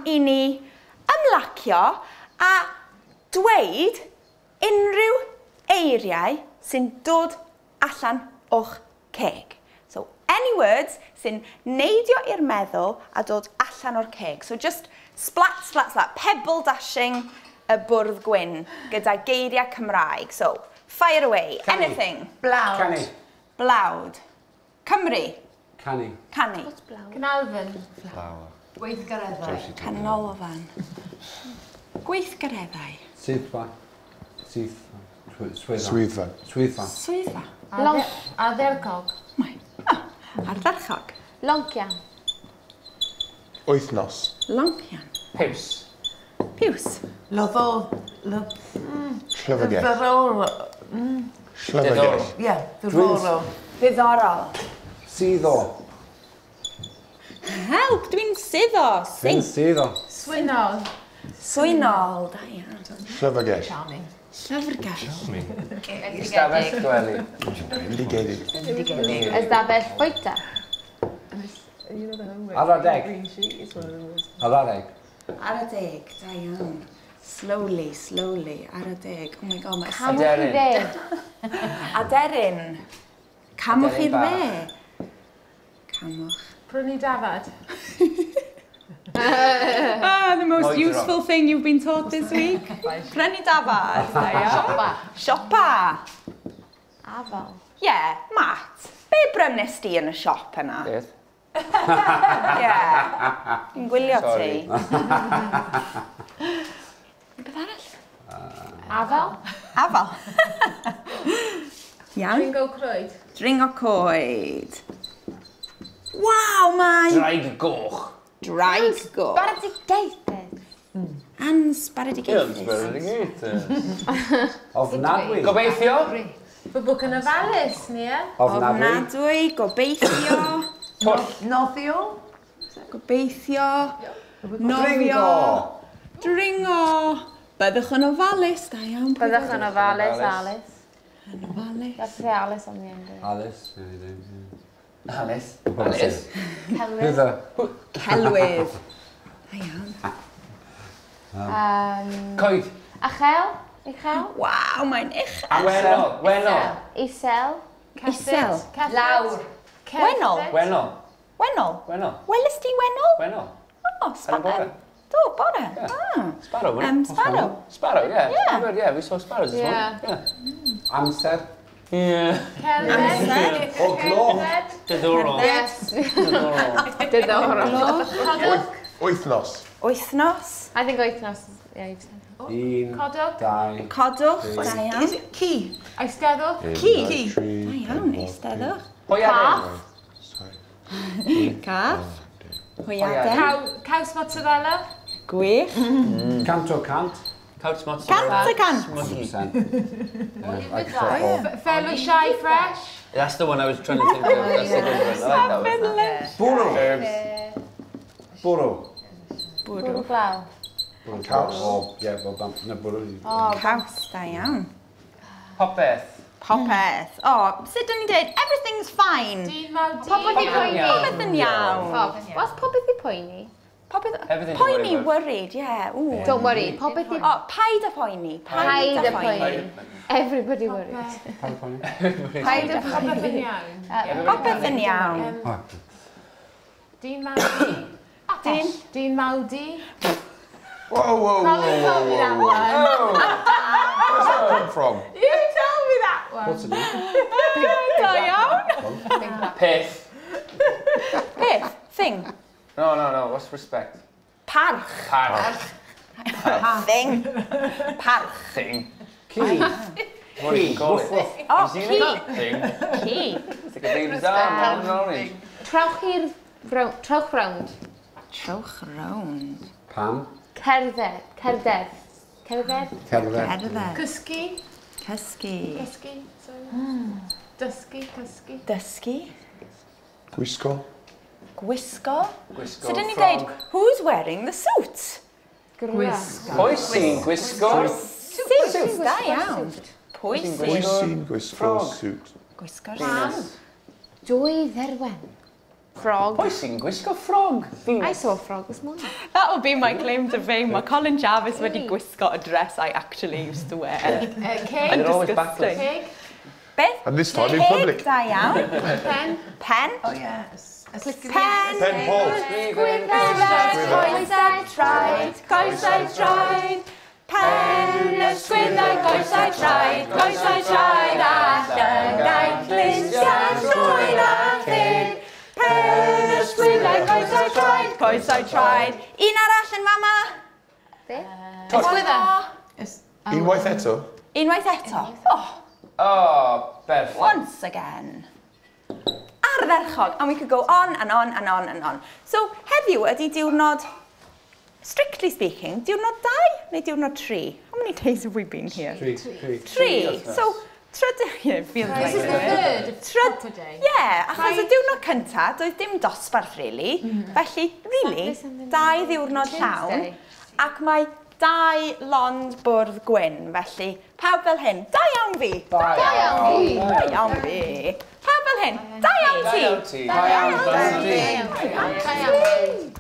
i ni ymlacio a dweud unrhyw eiriau sy'n dod allan o'ch ceg. So, any words sy'n neidio i'r meddwl a dod allan o'r ceg. So, just splat, splat, splat, pebble dashing y bwrdd gwyn gyda geiriau Cymraeg. So, fire away. Canu. Anything. Blawd. Canu. Blawd. Cymru. Canu. Canu. Cynalfyn. Flower. Gweithgareddau. Canolfan. Gweithgareddau. Swyddfa. Swyddfa. Swyddfa. Swyddfa. Swyddfa. Addercog. Mai. Ardderchog. Loncian. Wythnos. Loncian. Piws. Piws. Loddo. Llyfrgell. Diddorol. Ie, ddiddorol. Ddiddorol. Syddo. Help, dwi'n syddo. Fe'n syddo. Swynol. Swynol. Da iawn. Llyfrgell. Charming. Llyfrgell. Ystafell gwely. Bendigedig. Ystafell bwyta. Aradeg. Aradeg. Ar y deg, da iawn. Slowly, slowly, ar y deg. Oh my god, mae'n Camwch i dde. Aderyn. Camwch i'r dde. Camwch. Prynu dafad. The most Moedro. useful thing you've been taught this week. Prynu dafad. Da iawn. Siopa. Siopa. Afal. Yeah, Matt. Be brynnes di yn y siop yna? Beth? Yeah. Yn gwylio ti. Sorry. Beth arall? Afal. Afal. Iawn. Dringo crwyd. Dringo coed. Waw, mae... Draig goch. Draig go. Baredigaethus. Ansbaredigaethus. Ofnadwy. Gobeithio. Fy bwc yn ofalus, ni e? Ofnadwy. Ofnadwy, gobeithio. Twll. Nofio. Gobeithio. Dringo. Nofio. Dringo. Byddwch yn ofalus, da iawn. Byddwch yn ofalus, Alice. Yn ofalus. That's the Alice on the end. Alice. Alice. Alice. Celwydd. Hydda. Celwydd. Da iawn. Coed. Achel. Uchel. Waw, mae'n uchel. Wenol. Wenol. Isel. Isel. Lawr. Wenol. Wenol. Wenol. Wenol. Weles ti wenol? Wenol. O, Ar y sparrow. bore. Do, bore. Yeah. Ah. Sparrow, wasn't it? Sparrow. Sparrow, yeah. Yeah. Sparrow, yeah. We saw sparrows this morning. Yeah. Amser. Yeah. Celwydd. O gloch. Diddorol. Yes. Diddorol. Diddorol. Wythnos. Wythnos. I think wythnos. Yeah, you've said. Un. Codwch. Dau. Codwch. Da iawn. Is it key? Eisteddwch. Ci. Da iawn, eisteddwch. Hwyaden. Cath. Hwyaden. Caws mozzarella. Gwych. Cant o cant. Cant mozzarella. Cant y cant. 100%. Felusau fresh. That's the one I was trying to think of. That's the good one. I like that one. Bwrw. Bwrw. Bwrw glaw. Caws. Oh, yeah, well done. No, bwrw. Caws, da iawn. Popeth. Popeth. O, sut dyn ni'n dweud, everything's fine. Dyn mal di. Popeth i poeni. Popeth yn iawn. What's popeth i poeni? Popeth... Everything to worry Poeni, about. worried, yeah. Ooh. Don't worry. Popeth i... O, paid y poeni. Paid y poeni. Everybody worries. Paid y Popeth yn poeni. iawn. Popeth yn iawn. Dyn mal di. Dyn mal di. Whoa, whoa, whoa, Probably whoa, told me that whoa, one. Where's that come from? You told me that one. What's it mean? Da iawn. Peth. Peth, thing. No. What's respect? Parch. Parch. Thing. Parch. Thing. Key. What do you call it? O, Thing. ci. Ci. It's like a baby's arm on an orange. Trowch i'r... Trowch rownd. Trowch rownd. Pam. Cerdded. Cerdded. Cerdded. Cerdded. Cysgu. Cysgu. Cysgu. Sorry. Dysgu. Cysgu. Dysgu. Gwisgo. Gwisgo. Gwisgo. So dyn ni'n dweud, who's wearing the suit? Gwisgo. Pwy sy'n gwisgo? Suit, da iawn. Pwy Pwy sy'n sy'n gwisgo Frog. suit? gwisgo'r Penis. suit? Dwy dderwen. Frog. Pwy sy'n gwisgo ffrog? I saw a frog this morning. That'll be my claim to fame. Mae Colin Jarvis wedi gwisgo a dress I actually used to wear. Cake. And always Disgusting. backless. Cake. Beth? And this time in Cake, public. Da iawn. Pen. Pen. Oh, yes. Pen. Pen Paul. Coesau traed, coesau traed. Pen ysgwyddau, coesau traed, a llygau glinsiau trwy'n a thyn. Pen ysgwyddau, coesau traed. Un arall yn fama. Be? Ysgwyddau. Unwaith eto. Unwaith eto. Oh, Oh, perfect. once again. Ardderchog. And we could go on and on and on and on. So, heddiw ydy diwrnod, strictly speaking, diwrnod 2 neu diwrnod 3? How many days have we been here? 3. 3. So, yeah, it feels like This is the third of proper day. Yeah, achos y diwrnod cynta, doedd dim dosbarth, really. Felly, really, 2 ddiwrnod llawn. Ac mae 2 lond bwrdd gwyn, felly pawb fel hyn, da iawn fi. Da iawn fi. Pawb fel hyn, da iawn ti. Da iawn ti. Da iawn ti.